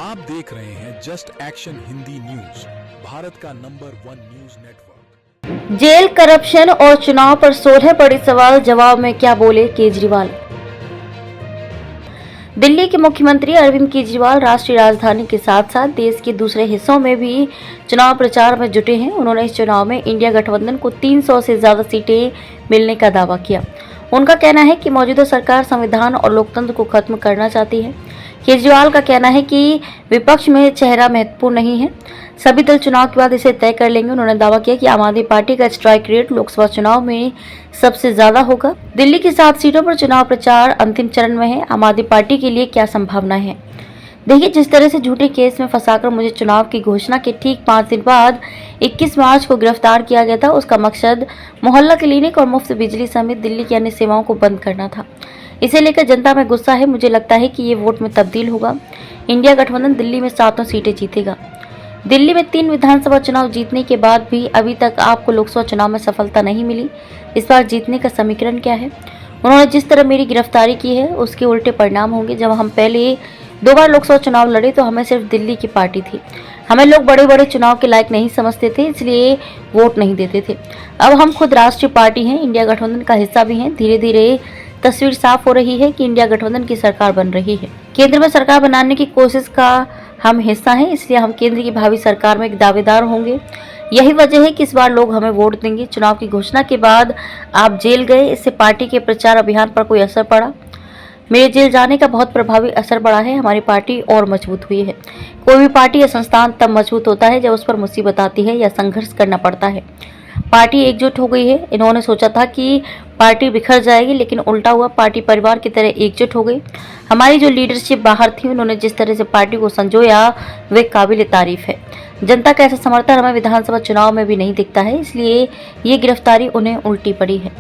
आप देख रहे हैं just action Hindi news, Bharat का number 1 news network. Jail, corruption और चुनाव पर 16 बड़े सवाल, जवाब में क्या बोले केजरीवाल। दिल्ली के मुख्यमंत्री अरविंद केजरीवाल राष्ट्रीय राजधानी के साथ साथ देश के दूसरे हिस्सों में भी चुनाव प्रचार में जुटे हैं। उन्होंने इस चुनाव में इंडिया गठबंधन को 300 से ज्यादा सीटें मिलने का दावा किया। उनका कहना है कि मौजूदा सरकार संविधान और लोकतंत्र को खत्म करना चाहती है। केजरीवाल का कहना है कि विपक्ष में चेहरा महत्वपूर्ण नहीं है, सभी दल चुनाव के बाद इसे तय कर लेंगे। उन्होंने दावा किया कि आम आदमी पार्टी का स्ट्राइक रेट लोकसभा चुनाव में सबसे ज्यादा होगा। दिल्ली की 7 सीटों पर चुनाव प्रचार अंतिम चरण में है। आम आदमी पार्टी के लिए क्या संभावना है? देखिए, जिस तरह से झूठे केस में फंसाकर मुझे चुनाव की घोषणा के ठीक 5 दिन बाद 21 मार्च को गिरफ्तार किया गया था, उसका मकसद मोहल्ला क्लिनिक और मुफ्त बिजली समेत दिल्ली की अन्य सेवाओं को बंद करना था। इसे लेकर जनता में गुस्सा है। मुझे लगता है कि ये वोट में तब्दील होगा। इंडिया गठबंधन दिल्ली में 7 सीटें जीतेगा। दिल्ली में 3 विधानसभा चुनाव जीतने के बाद भी अभी तक आपको लोकसभा चुनाव में सफलता नहीं मिली। इस बार जीतने का समीकरण क्या है? उन्होंने जिस तरह मेरी गिरफ्तारी की है उसके उल्टे परिणाम होंगे। जब हम पहले 2 बार लोकसभा चुनाव लड़े तो हमें सिर्फ दिल्ली की पार्टी थी। हमें लोग बड़े बड़े चुनाव के लायक नहीं समझते थे, इसलिए वोट नहीं देते थे। अब हम खुद राष्ट्रीय पार्टी हैं, इंडिया गठबंधन का हिस्सा भी हैं। धीरे धीरे तस्वीर साफ हो रही है कि इंडिया गठबंधन की सरकार बन रही है। केंद्र में सरकार बनाने की कोशिश का हम हिस्सा हैं, इसलिए हम केंद्र की भावी सरकार में एक दावेदार होंगे। यही वजह है कि इस बार लोग हमें वोट देंगे। चुनाव की घोषणा के बाद आप जेल गए, इससे पार्टी के प्रचार अभियान पर कोई असर पड़ा? मेरे जेल जाने का बहुत प्रभावी असर पड़ा है। हमारी पार्टी और मजबूत हुई है। कोई भी पार्टी या संस्थान तब मजबूत होता है जब उस पर मुसीबत आती है या संघर्ष करना पड़ता है। पार्टी एकजुट हो गई है। इन्होंने सोचा था कि पार्टी बिखर जाएगी, लेकिन उल्टा हुआ। पार्टी परिवार की तरह एकजुट हो गई। हमारी जो लीडरशिप बाहर थी, उन्होंने जिस तरह से पार्टी को संजोया वे काबिल तारीफ है। जनता का ऐसा समर्थन हमें विधानसभा चुनाव में भी नहीं दिखता है, इसलिए ये गिरफ्तारी उन्हें उल्टी पड़ी है।